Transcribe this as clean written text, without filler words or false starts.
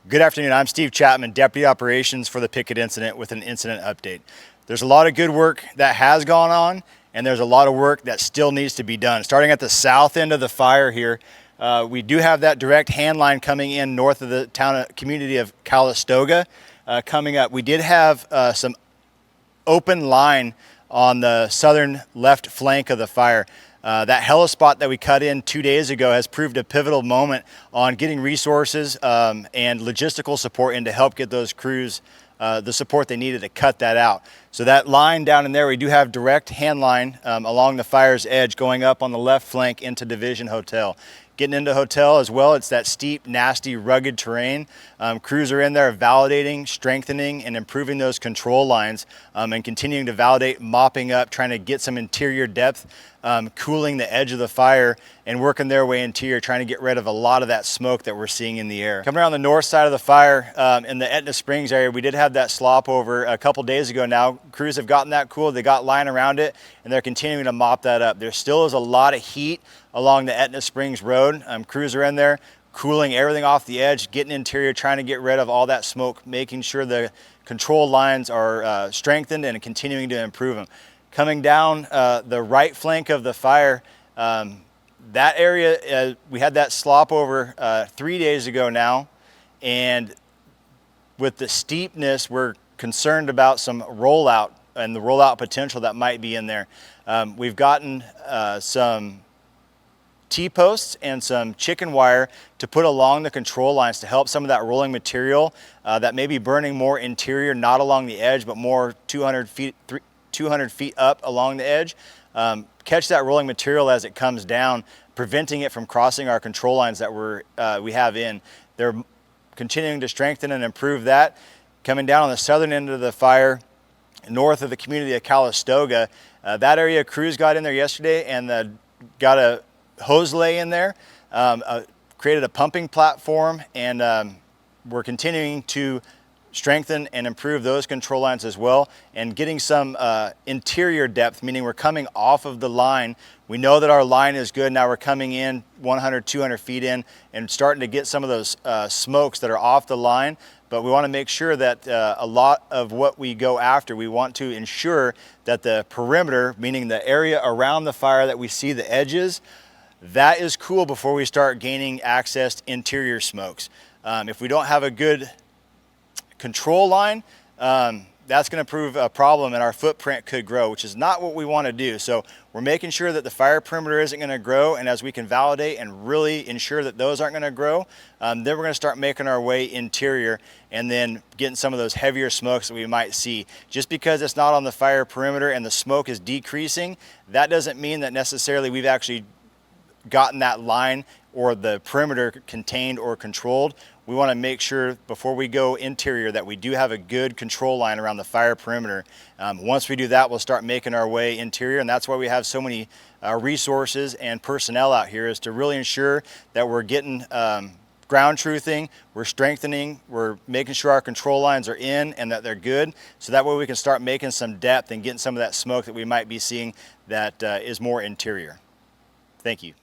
Good afternoon, I'm Steve Chapman, Deputy Operations for the Picket Incident with an incident update. There's a lot of good work that has gone on, and there's a lot of work that still needs to be done. Starting at the south end of the fire here, we do have that direct hand line coming in north of the community of Calistoga coming up. We did have some open line on the southern left flank of the fire. That helispot that we cut in 2 days ago has proved a pivotal moment on getting resources and logistical support in to help get those crews the support they needed to cut that out. So that line down in there, we do have direct hand line along the fire's edge going up on the left flank into Division Hotel. Getting into hotel as well, it's that steep, nasty, rugged terrain. Crews are in there validating, strengthening, and improving those control lines and continuing to validate, mopping up, trying to get some interior depth, cooling the edge of the fire and working their way interior, trying to get rid of a lot of that smoke that we're seeing in the air. Coming around the north side of the fire in the Etna Springs area, we did have that slop over a couple days ago now. Crews have gotten that cool, they got line around it, and they're continuing to mop that up. There still is a lot of heat along the Etna Springs Road. Crews are in there cooling everything off the edge, getting interior, trying to get rid of all that smoke, making sure the control lines are strengthened and continuing to improve them. Coming down the right flank of the fire, that area, we had that slop over 3 days ago now, and with the steepness, we're concerned about some rollout and the rollout potential that might be in there. We've gotten some T-posts and some chicken wire to put along the control lines to help some of that rolling material that may be burning more interior, not along the edge, but more 200 feet up along the edge. Catch that rolling material as it comes down, preventing it from crossing our control lines that we have in. They're continuing to strengthen and improve that. Coming down on the southern end of the fire, north of the community of Calistoga, that area, crews got in there yesterday and got a hose lay in there, created a pumping platform, and we're continuing to strengthen and improve those control lines as well, and getting some interior depth, meaning we're coming off of the line. We know that our line is good. Now we're coming in 100, 200 feet in and starting to get some of those smokes that are off the line. But we want to make sure that a lot of what we go after, we want to ensure that the perimeter, meaning the area around the fire that we see the edges, that is cool before we start gaining access to interior smokes. If we don't have a good control line, that's going to prove a problem and our footprint could grow, which is not what we want to do. So we're making sure that the fire perimeter isn't going to grow, and as we can validate and really ensure that those aren't going to grow, then we're going to start making our way interior and then getting some of those heavier smokes that we might see. Just because it's not on the fire perimeter and the smoke is decreasing, that doesn't mean that necessarily we've actually gotten that line or the perimeter contained or controlled. We want to make sure before we go interior that we do have a good control line around the fire perimeter. Once we do that, we'll start making our way interior, and that's why we have so many resources and personnel out here, is to really ensure that we're getting ground truthing, we're strengthening, we're making sure our control lines are in and that they're good, so that way we can start making some depth and getting some of that smoke that we might be seeing that is more interior. Thank you.